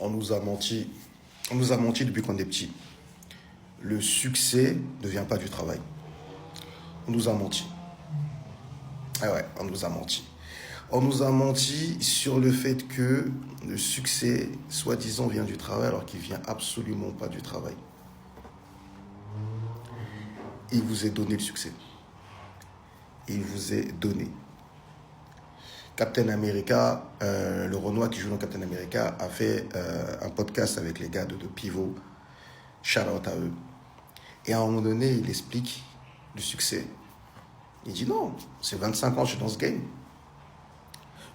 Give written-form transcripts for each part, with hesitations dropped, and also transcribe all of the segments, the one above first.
On nous a menti. On nous a menti depuis qu'on est petit. Le succès ne vient pas du travail. On nous a menti. Ah ouais, on nous a menti. On nous a menti sur le fait que le succès, soi-disant, vient du travail alors qu'il vient absolument pas du travail. Il vous est donné le succès. Il vous est donné. Captain America, le Renoir qui joue dans Captain America, a fait un podcast avec les gars de Pivot. Shout out à eux. Et à un moment donné, il explique le succès. Il dit non, c'est 25 ans que je suis dans ce game.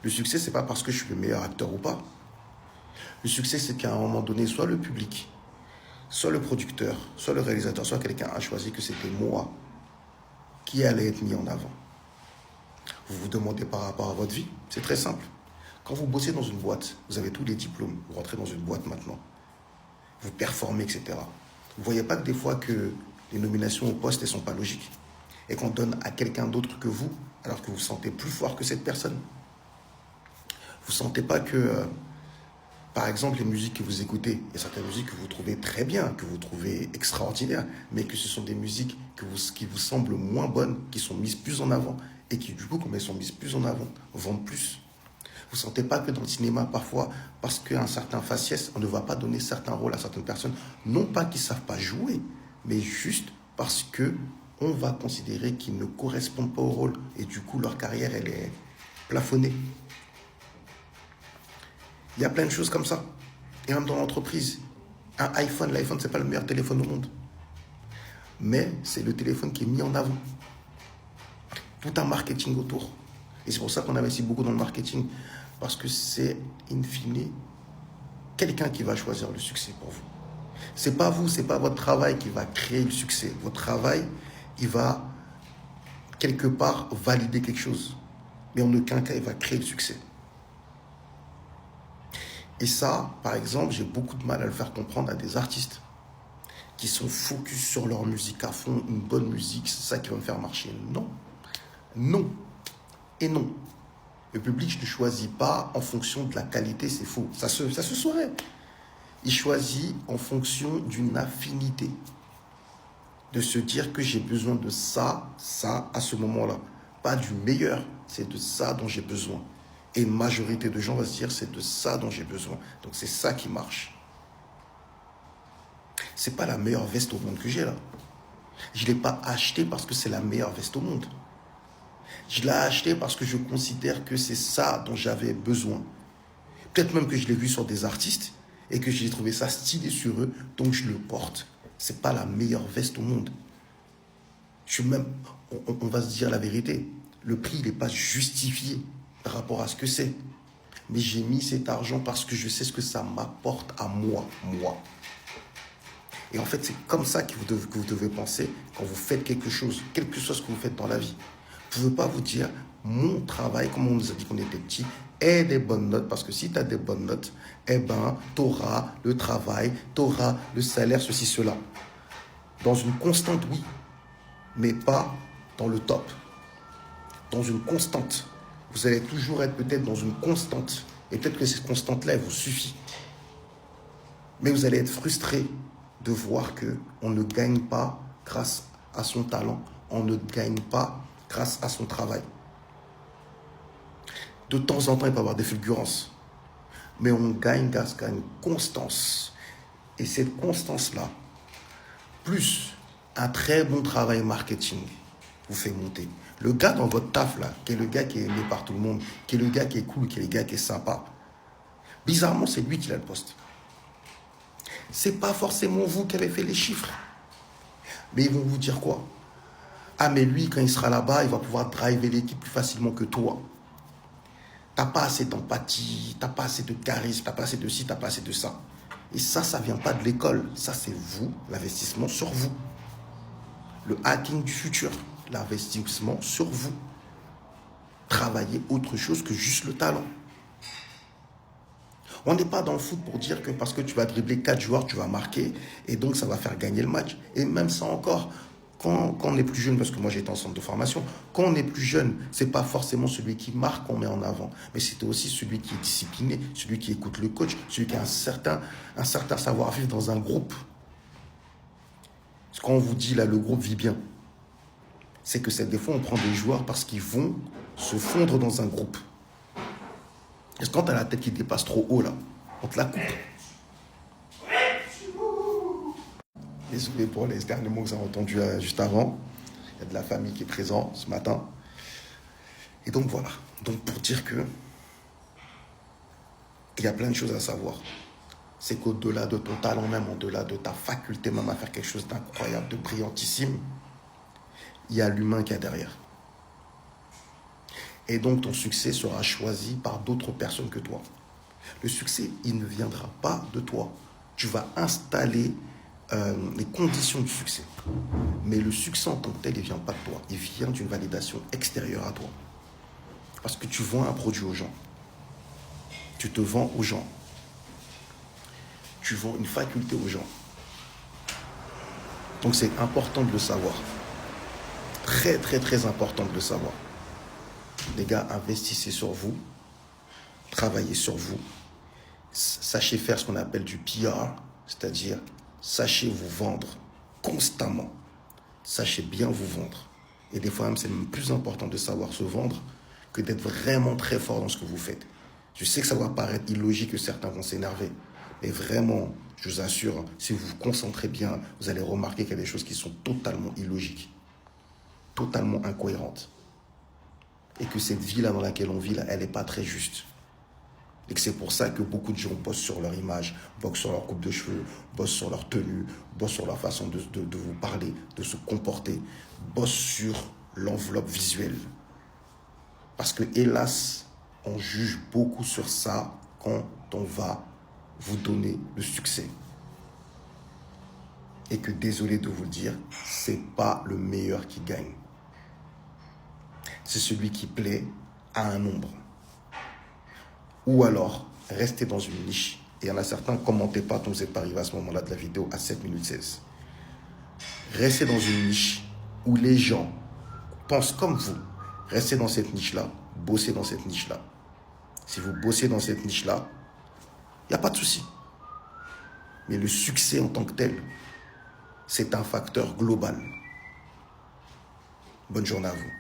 Le succès, c'est pas parce que je suis le meilleur acteur ou pas. Le succès, c'est qu'à un moment donné, soit le public, soit le producteur, soit le réalisateur, soit quelqu'un a choisi que c'était moi qui allait être mis en avant. Vous vous demandez par rapport à votre vie, c'est très simple. Quand vous bossez dans une boîte, vous avez tous les diplômes, vous rentrez dans une boîte maintenant, vous performez, etc. Vous ne voyez pas que des fois que les nominations au poste, elles ne sont pas logiques et qu'on donne à quelqu'un d'autre que vous, alors que vous vous sentez plus fort que cette personne. Vous ne sentez pas que, par exemple, les musiques que vous écoutez, il y a certaines musiques que vous trouvez très bien, que vous trouvez extraordinaires, mais que ce sont des musiques qui vous semblent moins bonnes, qui sont mises plus en avant, et qui, du coup, comme elles sont mises plus en avant, vendent plus. Vous ne sentez pas que dans le cinéma, parfois, parce qu'un certain faciès, on ne va pas donner certains rôles à certaines personnes, non pas qu'ils ne savent pas jouer, mais juste parce qu'on va considérer qu'ils ne correspondent pas au rôle, et du coup, leur carrière, elle est plafonnée. Il y a plein de choses comme ça. Et même dans l'entreprise, un iPhone, l'iPhone, ce n'est pas le meilleur téléphone au monde. Mais c'est le téléphone qui est mis en avant. Tout un marketing autour. Et c'est pour ça qu'on investit beaucoup dans le marketing. Parce que c'est, in fine, quelqu'un qui va choisir le succès pour vous. C'est pas vous, c'est pas votre travail qui va créer le succès. Votre travail, il va, quelque part, valider quelque chose. Mais en aucun cas, il va créer le succès. Et ça, par exemple, j'ai beaucoup de mal à le faire comprendre à des artistes qui sont focus sur leur musique à fond, une bonne musique, c'est ça qui va me faire marcher. Non. Non et non. Le public ne choisit pas en fonction de la qualité, c'est faux. Ça se saurait. Il choisit en fonction d'une affinité. De se dire que j'ai besoin de ça, à ce moment-là. Pas du meilleur, c'est de ça dont j'ai besoin. Et une majorité de gens va se dire c'est de ça dont j'ai besoin. Donc c'est ça qui marche. C'est pas la meilleure veste au monde que j'ai là. Je ne l'ai pas acheté parce que c'est la meilleure veste au monde. Je l'ai acheté parce que je considère que c'est ça dont j'avais besoin. Peut-être même que je l'ai vu sur des artistes et que j'ai trouvé ça stylé sur eux, donc je le porte. Ce n'est pas la meilleure veste au monde. On va se dire la vérité. Le prix, il n'est pas justifié par rapport à ce que c'est. Mais j'ai mis cet argent parce que je sais ce que ça m'apporte à moi. Et en fait, c'est comme ça que vous devez penser quand vous faites quelque chose, quel que soit ce que vous faites dans la vie. Vous ne pouvez pas vous dire, mon travail, comme on nous a dit qu'on était petit, est des bonnes notes, parce que si tu as des bonnes notes, eh ben, tu auras le travail, tu auras le salaire, ceci, cela. Dans une constante, oui, mais pas dans le top. Dans une constante. Vous allez toujours être peut-être dans une constante. Et peut-être que cette constante-là, elle vous suffit. Mais vous allez être frustré de voir qu'on ne gagne pas grâce à son talent. On ne gagne pas grâce à son travail. De temps en temps, il peut y avoir des fulgurances. Mais on gagne grâce à une constance. Et cette constance-là, plus un très bon travail marketing, vous fait monter. Le gars dans votre taf, là, qui est le gars qui est aimé par tout le monde, qui est le gars qui est cool, qui est le gars qui est sympa, bizarrement, c'est lui qui a le poste. C'est pas forcément vous qui avez fait les chiffres. Mais ils vont vous dire quoi? Ah, mais lui, quand il sera là-bas, il va pouvoir driver l'équipe plus facilement que toi. T'as pas assez d'empathie, t'as pas assez de charisme, t'as pas assez de ci, t'as pas assez de ça. Et ça vient pas de l'école. Ça, c'est vous, l'investissement sur vous. Le hacking du futur, l'investissement sur vous. Travailler autre chose que juste le talent. On n'est pas dans le foot pour dire que parce que tu vas dribbler 4 joueurs, tu vas marquer et donc ça va faire gagner le match. Et même ça encore, Quand on est plus jeune, parce que moi j'étais en centre de formation, quand on est plus jeune, c'est pas forcément celui qui marque qu'on met en avant, mais c'était aussi celui qui est discipliné, celui qui écoute le coach, celui qui a un certain savoir-vivre dans un groupe. Quand on vous dit là, le groupe vit bien, c'est que des fois on prend des joueurs parce qu'ils vont se fondre dans un groupe. Parce que quand tu as la tête qui dépasse trop haut là, on te la coupe. Désolé pour les derniers mots que vous avez entendus juste avant. Il y a de la famille qui est présente ce matin. Et donc voilà. Donc pour dire que il y a plein de choses à savoir. C'est qu'au-delà de ton talent même, au-delà de ta faculté même à faire quelque chose d'incroyable, de brillantissime, il y a l'humain qui est derrière. Et donc ton succès sera choisi par d'autres personnes que toi. Le succès, il ne viendra pas de toi. Tu vas installer les conditions du succès. Mais le succès en tant que tel, il ne vient pas de toi. Il vient d'une validation extérieure à toi. Parce que tu vends un produit aux gens. Tu te vends aux gens. Tu vends une faculté aux gens. Donc c'est important de le savoir. Très, très, très important de le savoir. Les gars, investissez sur vous. Travaillez sur vous. Sachez faire ce qu'on appelle du PR, c'est-à-dire sachez vous vendre constamment. Sachez bien vous vendre. Et des fois même, c'est même plus important de savoir se vendre que d'être vraiment très fort dans ce que vous faites. Je sais que ça va paraître illogique, que certains vont s'énerver. Mais vraiment, je vous assure, si vous vous concentrez bien, vous allez remarquer qu'il y a des choses qui sont totalement illogiques, totalement incohérentes. Et que cette vie-là dans laquelle on vit, là, elle n'est pas très juste. Et que c'est pour ça que beaucoup de gens bossent sur leur image, bossent sur leur coupe de cheveux, bossent sur leur tenue, bossent sur leur façon de vous parler, de se comporter, bossent sur l'enveloppe visuelle. Parce que, hélas, on juge beaucoup sur ça quand on va vous donner le succès. Et que, désolé de vous le dire, c'est pas le meilleur qui gagne. C'est celui qui plaît à un nombre. Ou alors, restez dans une niche. Et il y en a certains, commentez pas tant que vous n'êtes pas arrivé à ce moment-là de la vidéo à 7 minutes 16. Restez dans une niche où les gens pensent comme vous. Restez dans cette niche-là, bossez dans cette niche-là. Si vous bossez dans cette niche-là, il n'y a pas de souci. Mais le succès en tant que tel, c'est un facteur global. Bonne journée à vous.